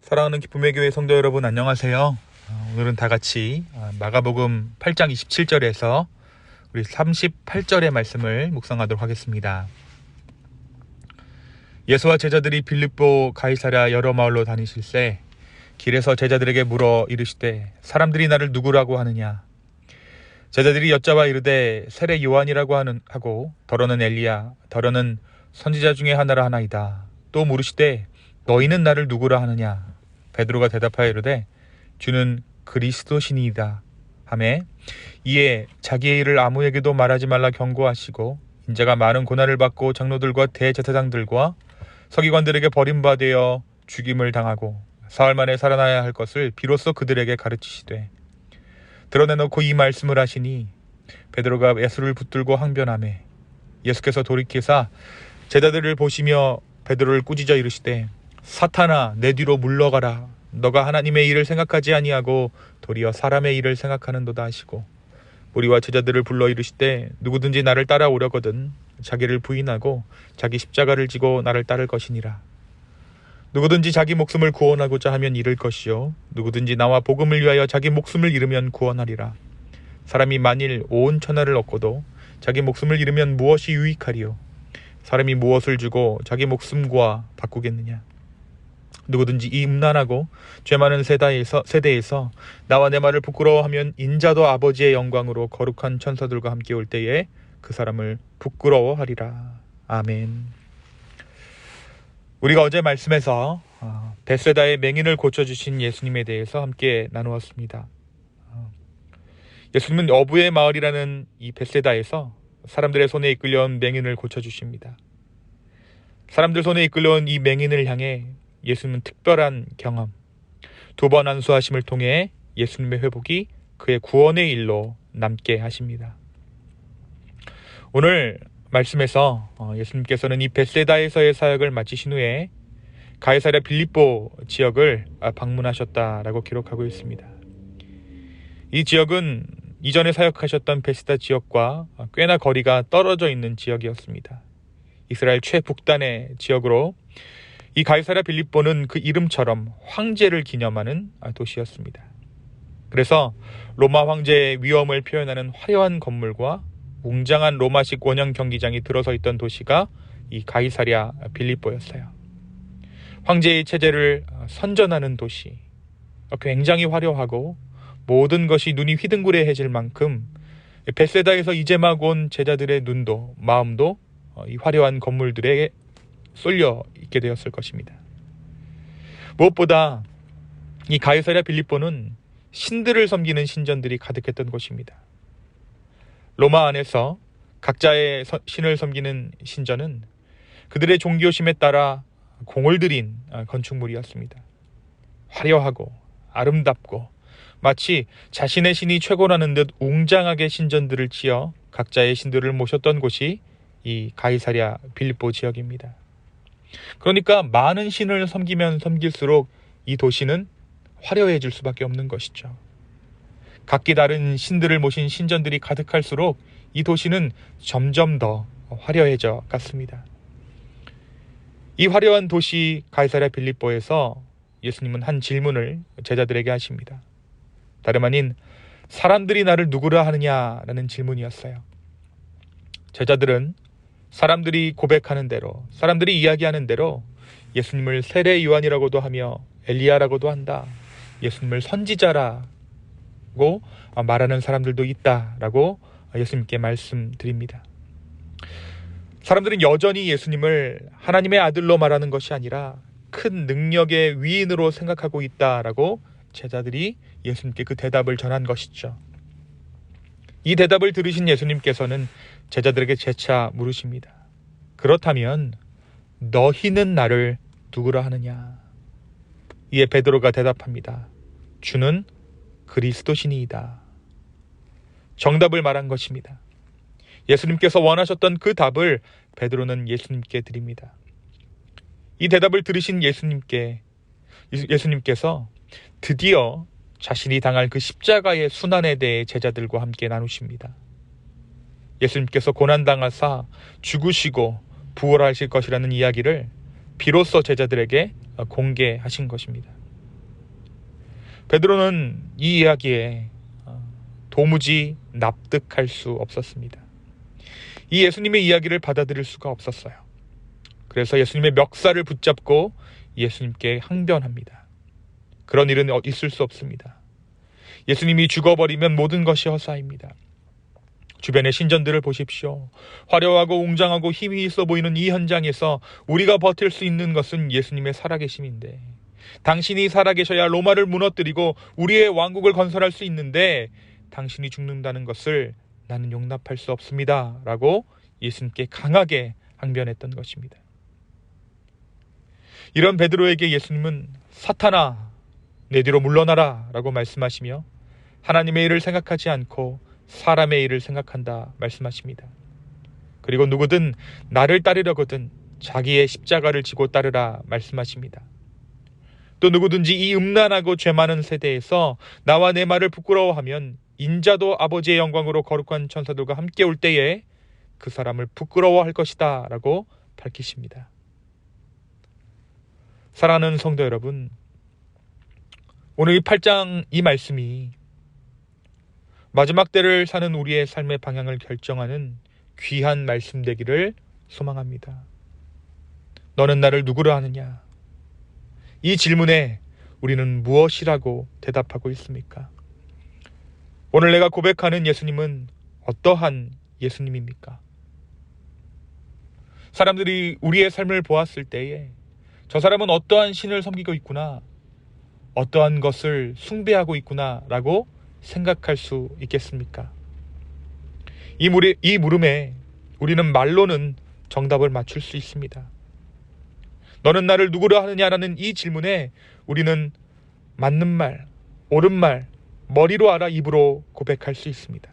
사랑하는 기쁨의 교회 성도 여러분, 안녕하세요. 오늘은 다 같이 마가복음 8장 27절에서 우리 38절의 말씀을 묵상하도록 하겠습니다. 예수와 제자들이 빌립보 가이사랴 여러 마을로 다니실새 길에서 제자들에게 물어 이르시되 사람들이 나를 누구라고 하느냐. 제자들이 여짜와 이르되 세례 요한이라고 하고 더러는 엘리야, 더러는 선지자 중에 하나라 하나이다. 또 물으시되 너희는 나를 누구라 하느냐. 베드로가 대답하여 이르되 주는 그리스도시니이다 하매 이에 자기의 일을 아무에게도 말하지 말라 경고하시고 인자가 많은 고난을 받고 장로들과 대제사장들과 서기관들에게 버림받아 죽임을 당하고 사흘 만에 살아나야 할 것을 비로소 그들에게 가르치시되 드러내놓고 이 말씀을 하시니 베드로가 예수를 붙들고 항변하매 예수께서 돌이키사 제자들을 보시며 베드로를 꾸짖어 이르시되 사탄아 내 뒤로 물러가라. 너가 하나님의 일을 생각하지 아니하고 도리어 사람의 일을 생각하는도다 하시고 무리와 제자들을 불러 이르시되 누구든지 나를 따라오려거든 자기를 부인하고 자기 십자가를 지고 나를 따를 것이니라. 누구든지 자기 목숨을 구원하고자 하면 잃을 것이요 누구든지 나와 복음을 위하여 자기 목숨을 잃으면 구원하리라. 사람이 만일 온 천하를 얻고도 자기 목숨을 잃으면 무엇이 유익하리요. 사람이 무엇을 주고 자기 목숨과 바꾸겠느냐. 누구든지 이 음란하고 죄 많은 세대에서 나와 내 말을 부끄러워하면 인자도 아버지의 영광으로 거룩한 천사들과 함께 올 때에 그 사람을 부끄러워하리라. 아멘. 우리가 어제 말씀에서 벳세다의 맹인을 고쳐주신 예수님에 대해서 함께 나누었습니다. 예수님은 어부의 마을이라는 이 벳세다에서 사람들의 손에 이끌려온 맹인을 고쳐주십니다. 사람들 손에 이끌려온 이 맹인을 향해 예수님은 특별한 경험, 2번 안수하심을 통해 예수님의 회복이 그의 구원의 일로 남게 하십니다. 오늘 말씀에서 예수님께서는 이 벳세다에서의 사역을 마치신 후에 가이사랴 빌립보 지역을 방문하셨다라고 기록하고 있습니다. 이 지역은 이전에 사역하셨던 벳세다 지역과 꽤나 거리가 떨어져 있는 지역이었습니다. 이스라엘 최북단의 지역으로 이 가이사랴 빌립보는 그 이름처럼 황제를 기념하는 도시였습니다. 그래서 로마 황제의 위엄을 표현하는 화려한 건물과 웅장한 로마식 원형 경기장이 들어서 있던 도시가 이 가이사랴 빌립보였어요. 황제의 체제를 선전하는 도시, 굉장히 화려하고 모든 것이 눈이 휘둥그레해질 만큼 벳세다에서 이제 막 온 제자들의 눈도 마음도 이 화려한 건물들에 쏠려 있게 되었을 것입니다. 무엇보다 이 가이사랴 빌립보는 신들을 섬기는 신전들이 가득했던 곳입니다. 로마 안에서 각자의 신을 섬기는 신전은 그들의 종교심에 따라 공을 들인 건축물이었습니다. 화려하고 아름답고 마치 자신의 신이 최고라는 듯 웅장하게 신전들을 지어 각자의 신들을 모셨던 곳이 이 가이사랴 빌립보 지역입니다. 그러니까 많은 신을 섬기면 섬길수록 이 도시는 화려해질 수밖에 없는 것이죠. 각기 다른 신들을 모신 신전들이 가득할수록 이 도시는 점점 더 화려해져 갔습니다. 이 화려한 도시 가이사랴 빌립보에서 예수님은 한 질문을 제자들에게 하십니다. 다름 아닌 사람들이 나를 누구라 하느냐라는 질문이었어요. 제자들은 사람들이 고백하는 대로, 사람들이 이야기하는 대로 예수님을 세례 요한이라고도 하며 엘리야라고도 한다. 예수님을 선지자라고 말하는 사람들도 있다라고 예수님께 말씀드립니다. 사람들은 여전히 예수님을 하나님의 아들로 말하는 것이 아니라 큰 능력의 위인으로 생각하고 있다라고 제자들이 예수님께 그 대답을 전한 것이죠. 이 대답을 들으신 예수님께서는 제자들에게 재차 물으십니다. 그렇다면 너희는 나를 누구라 하느냐? 이에 베드로가 대답합니다. 주는 그리스도시니이다. 정답을 말한 것입니다. 예수님께서 원하셨던 그 답을 베드로는 예수님께 드립니다. 이 대답을 들으신 예수님께서 드디어 자신이 당할 그 십자가의 순환에 대해 제자들과 함께 나누십니다. 예수님께서 고난당하사 죽으시고 부활하실 것이라는 이야기를 비로소 제자들에게 공개하신 것입니다. 베드로는 이 이야기에 도무지 납득할 수 없었습니다. 이 예수님의 이야기를 받아들일 수가 없었어요. 그래서 예수님의 멱살을 붙잡고 예수님께 항변합니다. 그런 일은 있을 수 없습니다. 예수님이 죽어버리면 모든 것이 헛사입니다. 주변의 신전들을 보십시오. 화려하고 웅장하고 힘이 있어 보이는 이 현장에서 우리가 버틸 수 있는 것은 예수님의 살아계심인데, 당신이 살아계셔야 로마를 무너뜨리고 우리의 왕국을 건설할 수 있는데 당신이 죽는다는 것을 나는 용납할 수 없습니다 라고 예수님께 강하게 항변했던 것입니다. 이런 베드로에게 예수님은 사탄아 내 뒤로 물러나라 라고 말씀하시며 하나님의 일을 생각하지 않고 사람의 일을 생각한다 말씀하십니다. 그리고 누구든 나를 따르려거든 자기의 십자가를 지고 따르라 말씀하십니다. 또 누구든지 이 음란하고 죄 많은 세대에서 나와 내 말을 부끄러워하면 인자도 아버지의 영광으로 거룩한 천사들과 함께 올 때에 그 사람을 부끄러워할 것이다 라고 밝히십니다. 사랑하는 성도 여러분, 오늘 이 8장 이 말씀이 마지막 때를 사는 우리의 삶의 방향을 결정하는 귀한 말씀 되기를 소망합니다. 너는 나를 누구라 하느냐? 이 질문에 우리는 무엇이라고 대답하고 있습니까? 오늘 내가 고백하는 예수님은 어떠한 예수님입니까? 사람들이 우리의 삶을 보았을 때에 저 사람은 어떠한 신을 섬기고 있구나, 어떠한 것을 숭배하고 있구나 라고 생각할 수 있겠습니까? 이 물음에 우리는 말로는 정답을 맞출 수 있습니다. 너는 나를 누구라 하느냐라는 이 질문에 우리는 맞는 말, 옳은 말, 머리로 알아 입으로 고백할 수 있습니다.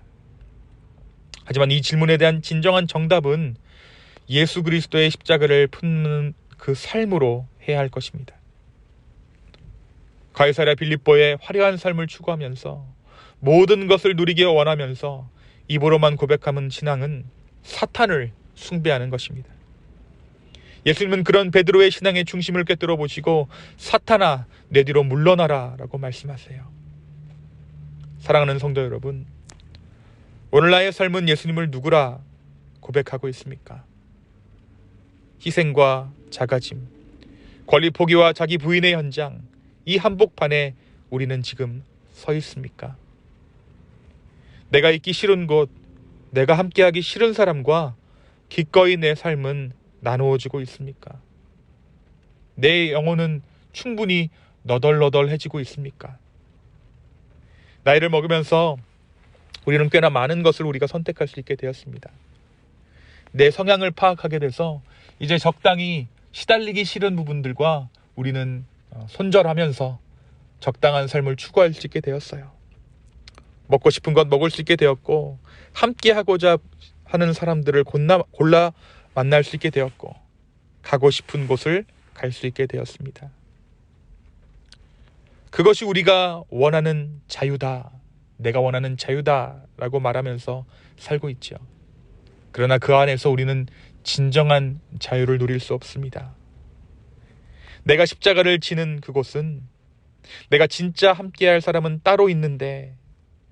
하지만 이 질문에 대한 진정한 정답은 예수 그리스도의 십자가를 품는 그 삶으로 해야 할 것입니다. 가이사랴 빌립보의 화려한 삶을 추구하면서 모든 것을 누리기 원하면서 입으로만 고백하는 신앙은 사탄을 숭배하는 것입니다. 예수님은 그런 베드로의 신앙의 중심을 꿰뚫어 보시고 사탄아 내 뒤로 물러나라 라고 말씀하세요. 사랑하는 성도 여러분, 오늘 나의 삶은 예수님을 누구라 고백하고 있습니까? 희생과 자가짐, 권리 포기와 자기 부인의 현장, 이 한복판에 우리는 지금 서 있습니까? 내가 있기 싫은 곳, 내가 함께하기 싫은 사람과 기꺼이 내 삶은 나누어지고 있습니까? 내 영혼은 충분히 너덜너덜해지고 있습니까? 나이를 먹으면서 우리는 꽤나 많은 것을 우리가 선택할 수 있게 되었습니다. 내 성향을 파악하게 돼서 이제 적당히 시달리기 싫은 부분들과 우리는 손절하면서 적당한 삶을 추구할 수 있게 되었어요. 먹고 싶은 것 먹을 수 있게 되었고, 함께 하고자 하는 사람들을 골라 만날 수 있게 되었고, 가고 싶은 곳을 갈 수 있게 되었습니다. 그것이 우리가 원하는 자유다, 내가 원하는 자유다 라고 말하면서 살고 있죠. 그러나 그 안에서 우리는 진정한 자유를 누릴 수 없습니다. 내가 십자가를 지는 그곳은, 내가 진짜 함께할 사람은 따로 있는데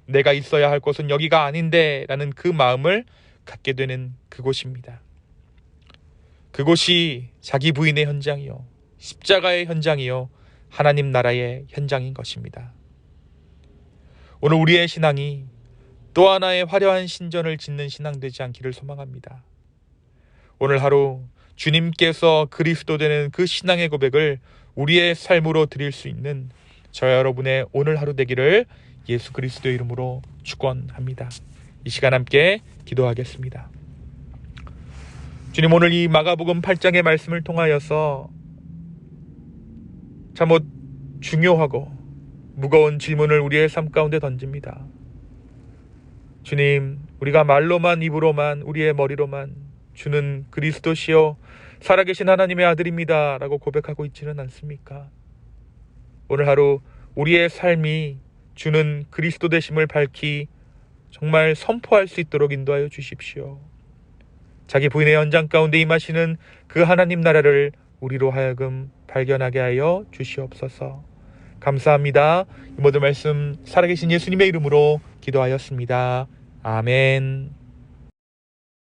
내가 있어야 할 곳은 여기가 아닌데 라는 그 마음을 갖게 되는 그곳입니다. 그곳이 자기 부인의 현장이요, 십자가의 현장이요, 하나님 나라의 현장인 것입니다. 오늘 우리의 신앙이 또 하나의 화려한 신전을 짓는 신앙 되지 않기를 소망합니다. 오늘 하루 주님께서 그리스도 되는 그 신앙의 고백을 우리의 삶으로 드릴 수 있는 저와 여러분의 오늘 하루 되기를 예수 그리스도의 이름으로 축원합니다. 이 시간 함께 기도하겠습니다. 주님, 오늘 이 마가복음 8장의 말씀을 통하여서 참으로 중요하고 무거운 질문을 우리의 삶 가운데 던집니다. 주님, 우리가 말로만, 입으로만, 우리의 머리로만 주는 그리스도시요 살아계신 하나님의 아들입니다 라고 고백하고 있지는 않습니까? 오늘 하루 우리의 삶이 주는 그리스도 되심을 밝히 정말 선포할 수 있도록 인도하여 주십시오. 자기 부인의 현장 가운데 임하시는 그 하나님 나라를 우리로 하여금 발견하게 하여 주시옵소서. 감사합니다. 이 모든 말씀 살아계신 예수님의 이름으로 기도하였습니다. 아멘.